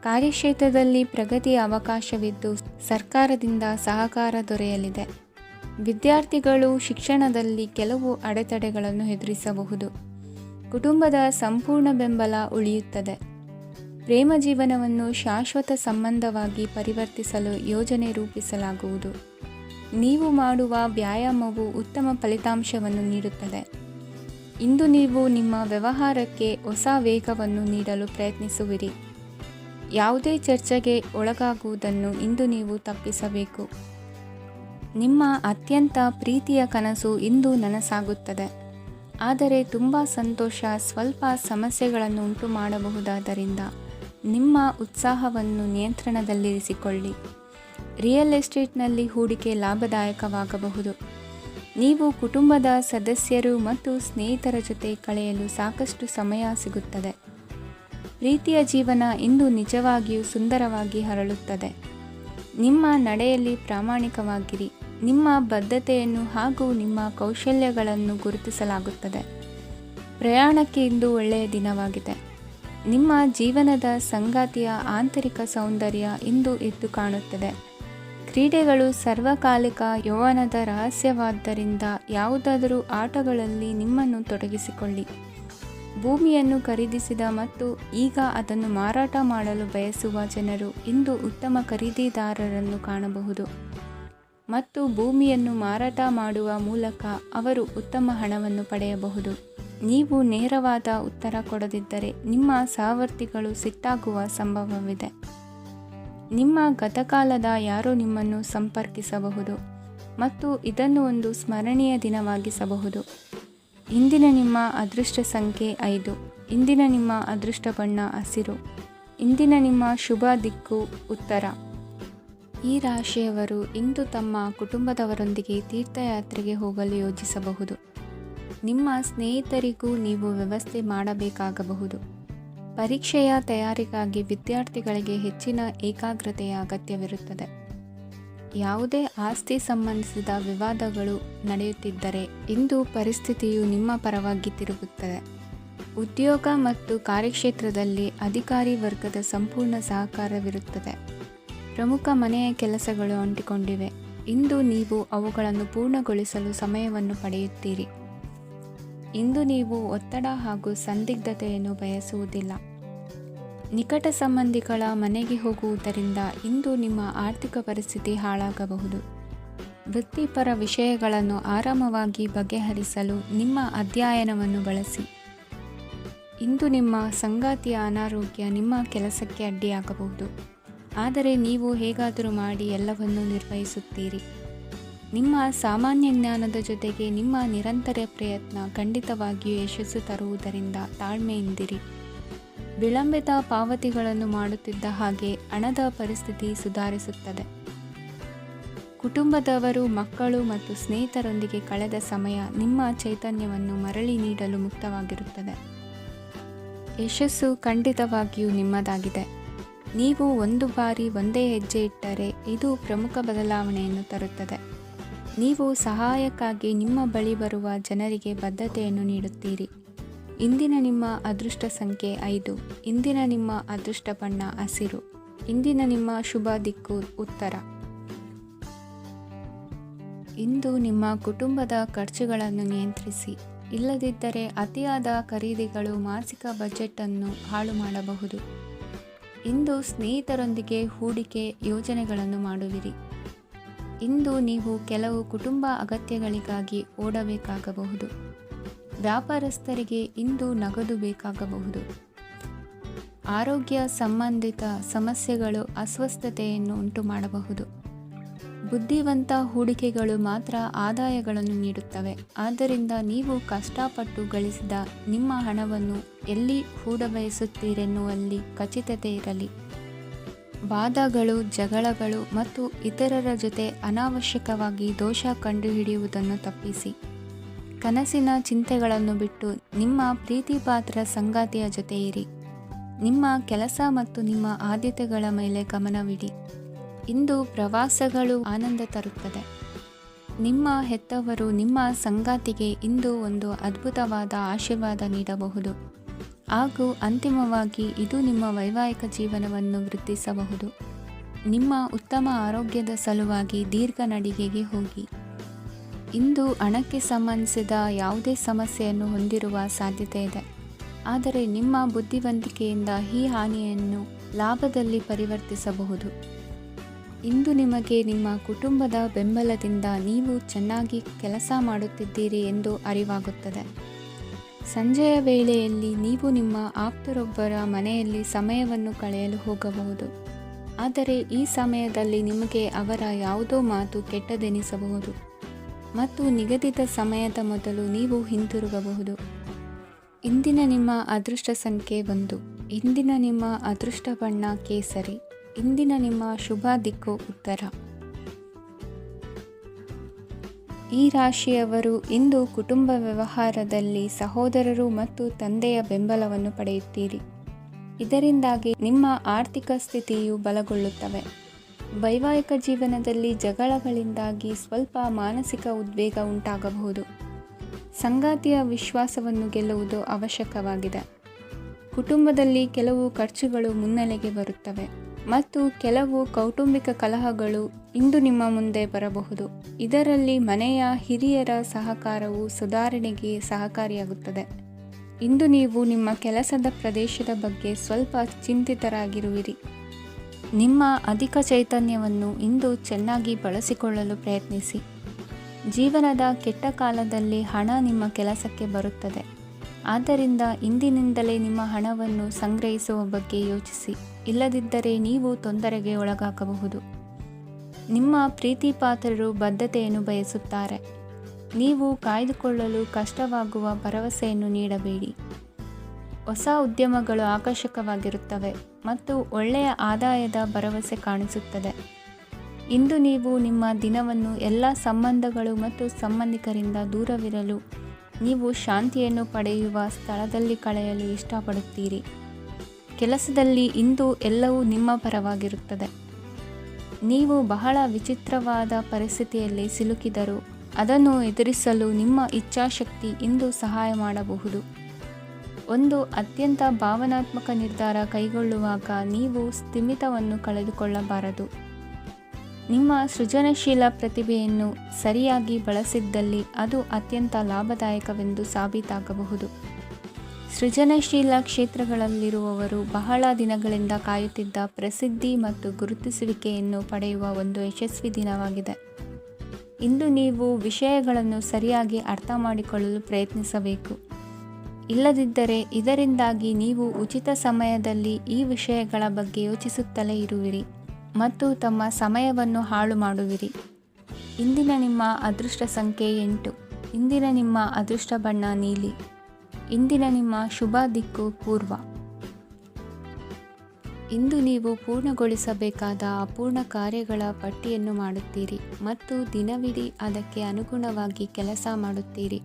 ಕಾರ್ಯಕ್ಷೇತ್ರದಲ್ಲಿ ಪ್ರಗತಿಯ ಅವಕಾಶವಿದ್ದು ಸರ್ಕಾರದಿಂದ ಸಹಕಾರ ದೊರೆಯಲಿದೆ. ವಿದ್ಯಾರ್ಥಿಗಳು ಶಿಕ್ಷಣದಲ್ಲಿ ಕೆಲವು ಅಡೆತಡೆಗಳನ್ನು ಎದುರಿಸಬಹುದು. ಕುಟುಂಬದ ಸಂಪೂರ್ಣ ಬೆಂಬಲ ಉಳಿಯುತ್ತದೆ. ಪ್ರೇಮ ಜೀವನವನ್ನು ಶಾಶ್ವತ ಸಂಬಂಧವಾಗಿ ಪರಿವರ್ತಿಸಲು ಯೋಜನೆ ರೂಪಿಸಲಾಗುವುದು. ನೀವು ಮಾಡುವ ವ್ಯಾಯಾಮವು ಉತ್ತಮ ಫಲಿತಾಂಶವನ್ನು ನೀಡುತ್ತದೆ. ಇಂದು ನೀವು ನಿಮ್ಮ ವ್ಯವಹಾರಕ್ಕೆ ಹೊಸ ವೇಗವನ್ನು ನೀಡಲು ಪ್ರಯತ್ನಿಸುವಿರಿ. ಯಾವುದೇ ಚರ್ಚೆಗೆ ಒಳಗಾಗುವುದನ್ನು ಇಂದು ನೀವು ತಪ್ಪಿಸಬೇಕು. ನಿಮ್ಮ ಅತ್ಯಂತ ಪ್ರೀತಿಯ ಕನಸು ಇಂದು ನನಸಾಗುತ್ತದೆ. ಆದರೆ ತುಂಬ ಸಂತೋಷ ಸ್ವಲ್ಪ ಸಮಸ್ಯೆಗಳನ್ನು ಉಂಟು ಮಾಡಬಹುದಾದ್ದರಿಂದ ನಿಮ್ಮ ಉತ್ಸಾಹವನ್ನು ನಿಯಂತ್ರಣದಲ್ಲಿರಿಸಿಕೊಳ್ಳಿ. ರಿಯಲ್ ಎಸ್ಟೇಟ್ನಲ್ಲಿ ಹೂಡಿಕೆ ಲಾಭದಾಯಕವಾಗಬಹುದು. ನೀವು ಕುಟುಂಬದ ಸದಸ್ಯರು ಮತ್ತು ಸ್ನೇಹಿತರ ಜೊತೆ ಕಳೆಯಲು ಸಾಕಷ್ಟು ಸಮಯ ಸಿಗುತ್ತದೆ. ಪ್ರೀತಿಯ ಜೀವನ ಇಂದು ನಿಜವಾಗಿಯೂ ಸುಂದರವಾಗಿ ಹರಳುತ್ತದೆ. ನಿಮ್ಮ ನಡೆಯಲ್ಲಿ ಪ್ರಾಮಾಣಿಕವಾಗಿರಿ. ನಿಮ್ಮ ಬದ್ಧತೆಯನ್ನು ಹಾಗೂ ನಿಮ್ಮ ಕೌಶಲ್ಯಗಳನ್ನು ಗುರುತಿಸಲಾಗುತ್ತದೆ. ಪ್ರಯಾಣಕ್ಕೆ ಇಂದು ಒಳ್ಳೆಯ ದಿನವಾಗಿದೆ. ನಿಮ್ಮ ಜೀವನದ ಸಂಗಾತಿಯ ಆಂತರಿಕ ಸೌಂದರ್ಯ ಇಂದು ಎದ್ದು ಕಾಣುತ್ತದೆ. ಕ್ರೀಡೆಗಳು ಸರ್ವಕಾಲಿಕ ಯೌವನದ ರಹಸ್ಯವಾದ್ದರಿಂದ ಯಾವುದಾದರೂ ಆಟಗಳಲ್ಲಿ ನಿಮ್ಮನ್ನು ತೊಡಗಿಸಿಕೊಳ್ಳಿ. ಭೂಮಿಯನ್ನು ಖರೀದಿಸಿದ ಮತ್ತು ಈಗ ಅದನ್ನು ಮಾರಾಟ ಮಾಡಲು ಬಯಸುವ ಜನರು ಇಂದು ಉತ್ತಮ ಖರೀದಿದಾರರನ್ನು ಕಾಣಬಹುದು ಮತ್ತು ಭೂಮಿಯನ್ನು ಮಾರಾಟ ಮಾಡುವ ಮೂಲಕ ಅವರು ಉತ್ತಮ ಹಣವನ್ನು ಪಡೆಯಬಹುದು. ನೀವು ನೇರವಾದ ಉತ್ತರ ಕೊಡದಿದ್ದರೆ ನಿಮ್ಮ ಸಹವರ್ತಿಗಳು ಸಿಟ್ಟಾಗುವ ಸಂಭವವಿದೆ. ನಿಮ್ಮ ಗತಕಾಲದ ಯಾರೋ ನಿಮ್ಮನ್ನು ಸಂಪರ್ಕಿಸಬಹುದು ಮತ್ತು ಇದನ್ನು ಒಂದು ಸ್ಮರಣೀಯ ದಿನವಾಗಿಸಬಹುದು. ಇಂದಿನ ನಿಮ್ಮ ಅದೃಷ್ಟ ಸಂಖ್ಯೆ 5. ಇಂದಿನ ನಿಮ್ಮ ಅದೃಷ್ಟ ಬಣ್ಣ ಹಸಿರು. ಇಂದಿನ ನಿಮ್ಮ ಶುಭ ದಿಕ್ಕು ಉತ್ತರ. ಈ ರಾಶಿಯವರು ಇಂದು ತಮ್ಮ ಕುಟುಂಬದವರೊಂದಿಗೆ ತೀರ್ಥಯಾತ್ರೆಗೆ ಹೋಗಲು ಯೋಜಿಸಬಹುದು. ನಿಮ್ಮ ಸ್ನೇಹಿತರಿಗೂ ನೀವು ವ್ಯವಸ್ಥೆ ಮಾಡಬೇಕಾಗಬಹುದು. ಪರೀಕ್ಷೆಯ ತಯಾರಿಗಾಗಿ ವಿದ್ಯಾರ್ಥಿಗಳಿಗೆ ಹೆಚ್ಚಿನ ಏಕಾಗ್ರತೆಯ ಅಗತ್ಯವಿರುತ್ತದೆ. ಯಾವುದೇ ಆಸ್ತಿ ಸಂಬಂಧಿಸಿದ ವಿವಾದಗಳು ನಡೆಯುತ್ತಿದ್ದರೆ ಇಂದು ಪರಿಸ್ಥಿತಿಯು ನಿಮ್ಮ ಪರವಾಗಿ ತಿರುಗುತ್ತದೆ. ಉದ್ಯೋಗ ಮತ್ತು ಕಾರ್ಯಕ್ಷೇತ್ರದಲ್ಲಿ ಅಧಿಕಾರಿ ವರ್ಗದ ಸಂಪೂರ್ಣ ಸಹಕಾರವಿರುತ್ತದೆ. ಪ್ರಮುಖ ಮನೆಯ ಕೆಲಸಗಳು ಅಂಟಿಕೊಂಡಿವೆ. ಇಂದು ನೀವು ಅವುಗಳನ್ನು ಪೂರ್ಣಗೊಳಿಸಲು ಸಮಯವನ್ನು ಪಡೆಯುತ್ತೀರಿ. ಇಂದು ನೀವು ಒತ್ತಡ ಹಾಗೂ ಸಂದಿಗ್ಧತೆಯನ್ನು ಬಯಸುವುದಿಲ್ಲ. ನಿಕಟ ಸಂಬಂಧಿಗಳ ಮನೆಗೆ ಹೋಗುವುದರಿಂದ ಇಂದು ನಿಮ್ಮ ಆರ್ಥಿಕ ಪರಿಸ್ಥಿತಿ ಹಾಳಾಗಬಹುದು. ವೃತ್ತಿಪರ ವಿಷಯಗಳನ್ನು ಆರಾಮವಾಗಿ ಬಗೆಹರಿಸಲು ನಿಮ್ಮ ಅಧ್ಯಯನವನ್ನು ಬಳಸಿ. ಇಂದು ನಿಮ್ಮ ಸಂಗಾತಿಯ ಅನಾರೋಗ್ಯ ನಿಮ್ಮ ಕೆಲಸಕ್ಕೆ ಅಡ್ಡಿಯಾಗಬಹುದು. ಆದರೆ ನೀವು ಹೇಗಾದರೂ ಮಾಡಿ ಎಲ್ಲವನ್ನೂ ನಿರ್ವಹಿಸುತ್ತೀರಿ. ನಿಮ್ಮ ಸಾಮಾನ್ಯ ಜ್ಞಾನದ ಜೊತೆಗೆ ನಿಮ್ಮ ನಿರಂತರ ಪ್ರಯತ್ನ ಖಂಡಿತವಾಗಿಯೂ ಯಶಸ್ಸು ತರುವುದರಿಂದ ತಾಳ್ಮೆಯಿಂದಿರಿ. ವಿಳಂಬಿತ ಪಾವತಿಗಳನ್ನು ಮಾಡುತ್ತಿದ್ದ ಹಾಗೆ ಹಣದ ಪರಿಸ್ಥಿತಿ ಸುಧಾರಿಸುತ್ತದೆ. ಕುಟುಂಬದವರು, ಮಕ್ಕಳು ಮತ್ತು ಸ್ನೇಹಿತರೊಂದಿಗೆ ಕಳೆದ ಸಮಯ ನಿಮ್ಮ ಚೈತನ್ಯವನ್ನು ಮರಳಿ ನೀಡಲು ಮುಕ್ತವಾಗಿರುತ್ತದೆ. ಯಶಸ್ಸು ಖಂಡಿತವಾಗಿಯೂ ನಿಮ್ಮದಾಗಿದೆ. ನೀವು ಒಂದು ಬಾರಿ ಒಂದೇ ಹೆಜ್ಜೆ ಇಟ್ಟರೆ ಇದು ಪ್ರಮುಖ ಬದಲಾವಣೆಯನ್ನು ತರುತ್ತದೆ. ನೀವು ಸಹಾಯಕ್ಕಾಗಿ ನಿಮ್ಮ ಬಳಿ ಬರುವ ಜನರಿಗೆ ಬದ್ಧತೆಯನ್ನು ನೀಡುತ್ತೀರಿ. ಇಂದಿನ ನಿಮ್ಮ ಅದೃಷ್ಟ ಸಂಖ್ಯೆ 5. ಇಂದಿನ ನಿಮ್ಮ ಅದೃಷ್ಟ ಬಣ್ಣ ಹಸಿರು. ಇಂದಿನ ನಿಮ್ಮ ಶುಭ ದಿಕ್ಕು ಉತ್ತರ. ಇಂದು ನಿಮ್ಮ ಕುಟುಂಬದ ಖರ್ಚುಗಳನ್ನು ನಿಯಂತ್ರಿಸಿ. ಇಲ್ಲದಿದ್ದರೆ ಅತಿಯಾದ ಖರೀದಿಗಳು ಮಾಸಿಕ ಬಜೆಟನ್ನು ಹಾಳು ಮಾಡಬಹುದು. ಇಂದು ಸ್ನೇಹಿತರೊಂದಿಗೆ ಹೂಡಿಕೆ ಯೋಜನೆಗಳನ್ನು ಮಾಡುವಿರಿ. ಇಂದು ನೀವು ಕೆಲವು ಕುಟುಂಬ ಅಗತ್ಯಗಳಿಗಾಗಿ ಓಡಬೇಕಾಗಬಹುದು. ವ್ಯಾಪಾರಸ್ಥರಿಗೆ ಇಂದು ನಗದು ಬೇಕಾಗಬಹುದು. ಆರೋಗ್ಯ ಸಂಬಂಧಿತ ಸಮಸ್ಯೆಗಳು ಅಸ್ವಸ್ಥತೆಯನ್ನು ಉಂಟುಮಾಡಬಹುದು. ಬುದ್ಧಿವಂತ ಹೂಡಿಕೆಗಳು ಮಾತ್ರ ಆದಾಯಗಳನ್ನು ನೀಡುತ್ತವೆ. ಆದ್ದರಿಂದ ನೀವು ಕಷ್ಟಪಟ್ಟು ಗಳಿಸಿದ ನಿಮ್ಮ ಹಣವನ್ನು ಎಲ್ಲಿ ಹೂಡಬಯಸುತ್ತೀರೆನ್ನುವಲ್ಲಿ ಖಚಿತತೆ ಇರಲಿ. ವಾದಗಳು, ಜಗಳಗಳು ಮತ್ತು ಇತರರ ಜೊತೆ ಅನಾವಶ್ಯಕವಾಗಿ ದೋಷ ಕಂಡುಹಿಡಿಯುವುದನ್ನು ತಪ್ಪಿಸಿ. ಕನಸಿನ ಚಿಂತೆಗಳನ್ನು ಬಿಟ್ಟು ನಿಮ್ಮ ಪ್ರೀತಿಪಾತ್ರ ಸಂಗಾತಿಯ ಜೊತೆ ಇರಿ. ನಿಮ್ಮ ಕೆಲಸ ಮತ್ತು ನಿಮ್ಮ ಆದ್ಯತೆಗಳ ಮೇಲೆ ಗಮನವಿಡಿ. ಇಂದು ಪ್ರವಾಸಗಳು ಆನಂದ ತರುತ್ತದೆ. ನಿಮ್ಮ ಹೆತ್ತವರು ನಿಮ್ಮ ಸಂಗಾತಿಗೆ ಇಂದು ಒಂದು ಅದ್ಭುತವಾದ ಆಶೀರ್ವಾದ ನೀಡಬಹುದು ಹಾಗೂ ಅಂತಿಮವಾಗಿ ಇದು ನಿಮ್ಮ ವೈವಾಹಿಕ ಜೀವನವನ್ನು ವೃದ್ಧಿಸಬಹುದು. ನಿಮ್ಮ ಉತ್ತಮ ಆರೋಗ್ಯದ ಸಲುವಾಗಿ ದೀರ್ಘ ನಡಿಗೆಗೆ ಹೋಗಿ. ಇಂದು ಹಣಕ್ಕೆ ಸಂಬಂಧಿಸಿದ ಯಾವುದೇ ಸಮಸ್ಯೆಯನ್ನು ಹೊಂದಿರುವ ಸಾಧ್ಯತೆ ಇದೆ. ಆದರೆ ನಿಮ್ಮ ಬುದ್ಧಿವಂತಿಕೆಯಿಂದ ಈ ಹಾನಿಯನ್ನು ಲಾಭದಲ್ಲಿ ಪರಿವರ್ತಿಸಬಹುದು. ಇಂದು ನಿಮಗೆ ನಿಮ್ಮ ಕುಟುಂಬದ ಬೆಂಬಲದಿಂದ ನೀವು ಚೆನ್ನಾಗಿ ಕೆಲಸ ಮಾಡುತ್ತಿದ್ದೀರಿ ಎಂದು ಅರಿವಾಗುತ್ತದೆ. ಸಂಜೆಯ ವೇಳೆಯಲ್ಲಿ ನೀವು ನಿಮ್ಮ ಆಪ್ತರೊಬ್ಬರ ಮನೆಯಲ್ಲಿ ಸಮಯವನ್ನು ಕಳೆಯಲು ಹೋಗಬಹುದು. ಆದರೆ ಈ ಸಮಯದಲ್ಲಿ ನಿಮಗೆ ಅವರ ಯಾವುದೋ ಮಾತು ಕೆಟ್ಟದೆನಿಸಬಹುದು ಮತ್ತು ನಿಗದಿತ ಸಮಯದ ಮೊದಲು ನೀವು ಹಿಂತಿರುಗಬಹುದು. ಇಂದಿನ ನಿಮ್ಮ ಅದೃಷ್ಟ ಸಂಖ್ಯೆ 1. ಇಂದಿನ ನಿಮ್ಮ ಅದೃಷ್ಟ ಬಣ್ಣ ಕೇಸರಿ. ಇಂದಿನ ನಿಮ್ಮ ಶುಭ ದಿಕ್ಕು ಉತ್ತರ. ಈ ರಾಶಿಯವರು ಇಂದು ಕುಟುಂಬ ವ್ಯವಹಾರದಲ್ಲಿ ಸಹೋದರರು ಮತ್ತು ತಂದೆಯ ಬೆಂಬಲವನ್ನು ಪಡೆಯುತ್ತೀರಿ. ಇದರಿಂದಾಗಿ ನಿಮ್ಮ ಆರ್ಥಿಕ ಸ್ಥಿತಿಯು ಬಲಗೊಳ್ಳುತ್ತವೆ. ವೈವಾಹಿಕ ಜೀವನದಲ್ಲಿ ಜಗಳಗಳಿಂದಾಗಿ ಸ್ವಲ್ಪ ಮಾನಸಿಕ ಉದ್ವೇಗ ಉಂಟಾಗಬಹುದು. ಸಂಗಾತಿಯ ವಿಶ್ವಾಸವನ್ನು ಗೆಲ್ಲುವುದು ಅವಶ್ಯಕವಾಗಿದೆ. ಕುಟುಂಬದಲ್ಲಿ ಕೆಲವು ಖರ್ಚುಗಳು ಮುನ್ನೆಲೆಗೆ ಬರುತ್ತವೆ ಮತ್ತು ಕೆಲವು ಕೌಟುಂಬಿಕ ಕಲಹಗಳು ಇಂದು ನಿಮ್ಮ ಮುಂದೆ ಬರಬಹುದು. ಇದರಲ್ಲಿ ಮನೆಯ ಹಿರಿಯರ ಸಹಕಾರವು ಸುಧಾರಣೆಗೆ ಸಹಕಾರಿಯಾಗುತ್ತದೆ. ಇಂದು ನೀವು ನಿಮ್ಮ ಕೆಲಸದ ಪ್ರದೇಶದ ಬಗ್ಗೆ ಸ್ವಲ್ಪ ಚಿಂತಿತರಾಗಿರುವಿರಿ. ನಿಮ್ಮ ಅಧಿಕ ಚೈತನ್ಯವನ್ನು ಇಂದು ಚೆನ್ನಾಗಿ ಬಳಸಿಕೊಳ್ಳಲು ಪ್ರಯತ್ನಿಸಿ. ಜೀವನದ ಕೆಟ್ಟ ಕಾಲದಲ್ಲಿ ಹಣ ನಿಮ್ಮ ಕೆಲಸಕ್ಕೆ ಬರುತ್ತದೆ. ಆದ್ದರಿಂದ ಇಂದಿನಿಂದಲೇ ನಿಮ್ಮ ಹಣವನ್ನು ಸಂಗ್ರಹಿಸುವ ಬಗ್ಗೆ ಯೋಚಿಸಿ. ಇಲ್ಲದಿದ್ದರೆ ನೀವು ತೊಂದರೆಗೆ ಒಳಗಾಗಬಹುದು. ನಿಮ್ಮ ಪ್ರೀತಿ ಪಾತ್ರರು ಬದ್ಧತೆಯನ್ನು ಬಯಸುತ್ತಾರೆ. ನೀವು ಕಾಯ್ದುಕೊಳ್ಳಲು ಕಷ್ಟವಾಗುವ ಭರವಸೆಯನ್ನು ನೀಡಬೇಡಿ. ಹೊಸ ಉದ್ಯಮಗಳು ಆಕರ್ಷಕವಾಗಿರುತ್ತವೆ ಮತ್ತು ಒಳ್ಳೆಯ ಆದಾಯದ ಭರವಸೆ ಕಾಣಿಸುತ್ತದೆ. ಇಂದು ನೀವು ನಿಮ್ಮ ದಿನವನ್ನು ಎಲ್ಲ ಸಂಬಂಧಗಳು ಮತ್ತು ಸಂಬಂಧಿಕರಿಂದ ದೂರವಿರಲು ನೀವು ಶಾಂತಿಯನ್ನು ಪಡೆಯುವ ಸ್ಥಳದಲ್ಲಿ ಕಳೆಯಲು ಇಷ್ಟಪಡುತ್ತೀರಿ. ಕೆಲಸದಲ್ಲಿ ಇಂದು ಎಲ್ಲವೂ ನಿಮ್ಮ ಪರವಾಗಿರುತ್ತದೆ. ನೀವು ಬಹಳ ವಿಚಿತ್ರವಾದ ಪರಿಸ್ಥಿತಿಯಲ್ಲಿ ಸಿಲುಕಿದರೂ ಅದನ್ನು ಎದುರಿಸಲು ನಿಮ್ಮ ಇಚ್ಛಾಶಕ್ತಿ ಇಂದು ಸಹಾಯ ಮಾಡಬಹುದು. ಒಂದು ಅತ್ಯಂತ ಭಾವನಾತ್ಮಕ ನಿರ್ಧಾರ ಕೈಗೊಳ್ಳುವಾಗ ನೀವು ಸ್ಥಿಮಿತವನ್ನು ಕಳೆದುಕೊಳ್ಳಬಾರದು. ನಿಮ್ಮ ಸೃಜನಶೀಲ ಪ್ರತಿಭೆಯನ್ನು ಸರಿಯಾಗಿ ಬಳಸಿದ್ದಲ್ಲಿ ಅದು ಅತ್ಯಂತ ಲಾಭದಾಯಕವೆಂದು ಸಾಬೀತಾಗಬಹುದು. ಸೃಜನಶೀಲ ಕ್ಷೇತ್ರಗಳಲ್ಲಿರುವವರು ಬಹಳ ದಿನಗಳಿಂದ ಕಾಯುತ್ತಿದ್ದ ಪ್ರಸಿದ್ಧಿ ಮತ್ತು ಗುರುತಿಸುವಿಕೆಯನ್ನು ಪಡೆಯುವ ಒಂದು ಯಶಸ್ವಿ ದಿನವಾಗಿದೆ. ಇಂದು ನೀವು ವಿಷಯಗಳನ್ನು ಸರಿಯಾಗಿ ಅರ್ಥ ಮಾಡಿಕೊಳ್ಳಲು ಪ್ರಯತ್ನಿಸಬೇಕು. ಇಲ್ಲದಿದ್ದರೆ ಇದರಿಂದಾಗಿ ನೀವು ಉಚಿತ ಸಮಯದಲ್ಲಿ ಈ ವಿಷಯಗಳ ಬಗ್ಗೆ ಯೋಚಿಸುತ್ತಲೇ ಇರುವಿರಿ ಮತ್ತು ತಮ್ಮ ಸಮಯವನ್ನು ಹಾಳು ಮಾಡುವಿರಿ. ಇಂದಿನ ನಿಮ್ಮ ಅದೃಷ್ಟ ಸಂಖ್ಯೆ 8. ಇಂದಿನ ನಿಮ್ಮ ಅದೃಷ್ಟ ಬಣ್ಣ ನೀಲಿ. ಇಂದಿನ ನಿಮ್ಮ ಶುಭ ದಿಕ್ಕು ಪೂರ್ವ. ಇಂದು ನೀವು ಪೂರ್ಣಗೊಳಿಸಬೇಕಾದ ಅಪೂರ್ಣ ಕಾರ್ಯಗಳ ಪಟ್ಟಿಯನ್ನು ಮಾಡುತ್ತೀರಿ ಮತ್ತು ದಿನವಿಡೀ ಅದಕ್ಕೆ ಅನುಗುಣವಾಗಿ ಕೆಲಸ ಮಾಡುತ್ತೀರಿ.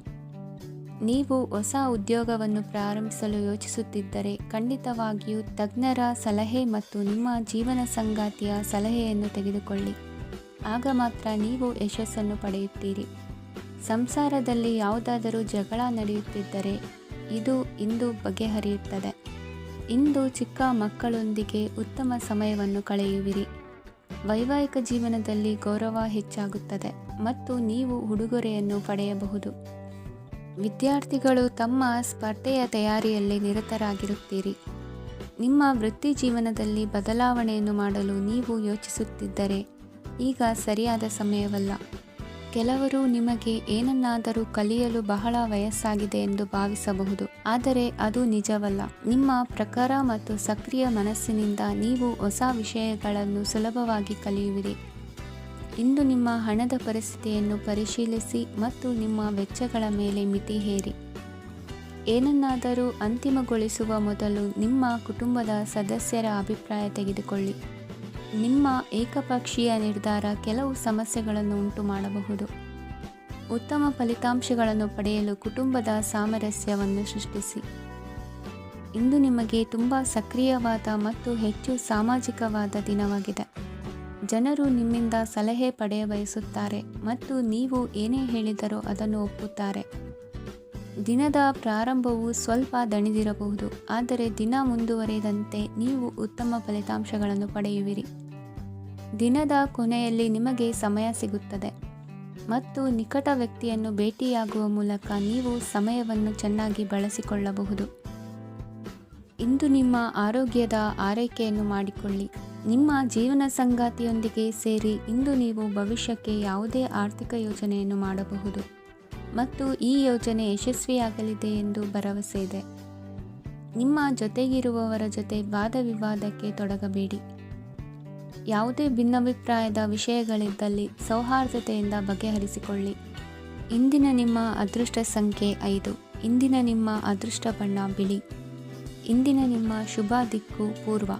ನೀವು ಹೊಸ ಉದ್ಯೋಗವನ್ನು ಪ್ರಾರಂಭಿಸಲು ಯೋಚಿಸುತ್ತಿದ್ದರೆ ಖಂಡಿತವಾಗಿಯೂ ತಜ್ಞರ ಸಲಹೆ ಮತ್ತು ನಿಮ್ಮ ಜೀವನ ಸಂಗಾತಿಯ ಸಲಹೆಯನ್ನು ತೆಗೆದುಕೊಳ್ಳಿ. ಆಗ ಮಾತ್ರ ನೀವು ಯಶಸ್ಸನ್ನು ಪಡೆಯುತ್ತೀರಿ. ಸಂಸಾರದಲ್ಲಿ ಯಾವುದಾದರೂ ಜಗಳ ನಡೆಯುತ್ತಿದ್ದರೆ ಇದು ಇಂದು ಬಗೆಹರಿಯುತ್ತದೆ. ಇಂದು ಚಿಕ್ಕ ಮಕ್ಕಳೊಂದಿಗೆ ಉತ್ತಮ ಸಮಯವನ್ನು ಕಳೆಯುವಿರಿ. ವೈವಾಹಿಕ ಜೀವನದಲ್ಲಿ ಗೌರವ ಹೆಚ್ಚಾಗುತ್ತದೆ ಮತ್ತು ನೀವು ಉಡುಗೊರೆಯನ್ನು ಪಡೆಯಬಹುದು. ವಿದ್ಯಾರ್ಥಿಗಳು ತಮ್ಮ ಸ್ಪರ್ಧೆಯ ತಯಾರಿಯಲ್ಲಿ ನಿರತರಾಗಿರುತ್ತೀರಿ. ನಿಮ್ಮ ವೃತ್ತಿ ಜೀವನದಲ್ಲಿ ಬದಲಾವಣೆಯನ್ನು ಮಾಡಲು ನೀವು ಯೋಚಿಸುತ್ತಿದ್ದರೆ ಈಗ ಸರಿಯಾದ ಸಮಯವಲ್ಲ. ಕೆಲವರು ನಿಮಗೆ ಏನನ್ನಾದರೂ ಕಲಿಯಲು ಬಹಳ ವಯಸ್ಸಾಗಿದೆ ಎಂದು ಭಾವಿಸಬಹುದು, ಆದರೆ ಅದು ನಿಜವಲ್ಲ. ನಿಮ್ಮ ಪ್ರಖರ ಮತ್ತು ಸಕ್ರಿಯ ಮನಸ್ಸಿನಿಂದ ನೀವು ಹೊಸ ವಿಷಯಗಳನ್ನು ಸುಲಭವಾಗಿ ಕಲಿಯುವಿರಿ. ಇಂದು ನಿಮ್ಮ ಹಣದ ಪರಿಸ್ಥಿತಿಯನ್ನು ಪರಿಶೀಲಿಸಿ ಮತ್ತು ನಿಮ್ಮ ವೆಚ್ಚಗಳ ಮೇಲೆ ಮಿತಿ ಹೇರಿ. ಏನನ್ನಾದರೂ ಅಂತಿಮಗೊಳಿಸುವ ಮೊದಲು ನಿಮ್ಮ ಕುಟುಂಬದ ಸದಸ್ಯರ ಅಭಿಪ್ರಾಯ ತೆಗೆದುಕೊಳ್ಳಿ. ನಿಮ್ಮ ಏಕಪಕ್ಷೀಯ ನಿರ್ಧಾರ ಕೆಲವು ಸಮಸ್ಯೆಗಳನ್ನು ಉಂಟು ಮಾಡಬಹುದು. ಉತ್ತಮ ಫಲಿತಾಂಶಗಳನ್ನು ಪಡೆಯಲು ಕುಟುಂಬದ ಸಾಮರಸ್ಯವನ್ನು ಸೃಷ್ಟಿಸಿ. ಇಂದು ನಿಮಗೆ ತುಂಬ ಸಕ್ರಿಯವಾದ ಮತ್ತು ಹೆಚ್ಚು ಸಾಮಾಜಿಕವಾದ ದಿನವಾಗಿದೆ. ಜನರು ನಿಮ್ಮಿಂದ ಸಲಹೆ ಪಡೆಯಬಯಸುತ್ತಾರೆ ಮತ್ತು ನೀವು ಏನೇ ಹೇಳಿದರೂ ಅದನ್ನು ಒಪ್ಪುತ್ತಾರೆ. ದಿನದ ಪ್ರಾರಂಭವು ಸ್ವಲ್ಪ ದಣಿದಿರಬಹುದು, ಆದರೆ ದಿನ ಮುಂದುವರಿದಂತೆ ನೀವು ಉತ್ತಮ ಫಲಿತಾಂಶಗಳನ್ನು ಪಡೆಯುವಿರಿ. ದಿನದ ಕೊನೆಯಲ್ಲಿ ನಿಮಗೆ ಸಮಯ ಸಿಗುತ್ತದೆ. ಮತ್ತು ನಿಕಟ ವ್ಯಕ್ತಿಯನ್ನು ಭೇಟಿಯಾಗುವ ಮೂಲಕ ನೀವು ಸಮಯವನ್ನು ಚೆನ್ನಾಗಿ ಬಳಸಿಕೊಳ್ಳಬಹುದು. ಇಂದು ನಿಮ್ಮ ಆರೋಗ್ಯದ ಆರೈಕೆಯನ್ನು ಮಾಡಿಕೊಳ್ಳಿ. ನಿಮ್ಮ ಜೀವನ ಸಂಗಾತಿಯೊಂದಿಗೆ ಸೇರಿ ಇಂದು ನೀವು ಭವಿಷ್ಯಕ್ಕೆ ಯಾವುದೇ ಆರ್ಥಿಕ ಯೋಜನೆಯನ್ನು ಮಾಡಬಹುದು ಮತ್ತು ಈ ಯೋಜನೆ ಯಶಸ್ವಿಯಾಗಲಿದೆ ಎಂದು ಭರವಸೆ ಇದೆ. ನಿಮ್ಮ ಜೊತೆಗಿರುವವರ ಜೊತೆ ವಾದ ವಿವಾದಕ್ಕೆ ತೊಡಗಬೇಡಿ. ಯಾವುದೇ ಭಿನ್ನಾಭಿಪ್ರಾಯದ ವಿಷಯಗಳಿದ್ದಲ್ಲಿ ಸೌಹಾರ್ದತೆಯಿಂದ ಬಗೆಹರಿಸಿಕೊಳ್ಳಿ. ಇಂದಿನ ನಿಮ್ಮ ಅದೃಷ್ಟ ಸಂಖ್ಯೆ 5. ಇಂದಿನ ನಿಮ್ಮ ಅದೃಷ್ಟ ಬಣ್ಣ ಬಿಳಿ. ಇಂದಿನ ನಿಮ್ಮ ಶುಭ ದಿಕ್ಕು ಪೂರ್ವ.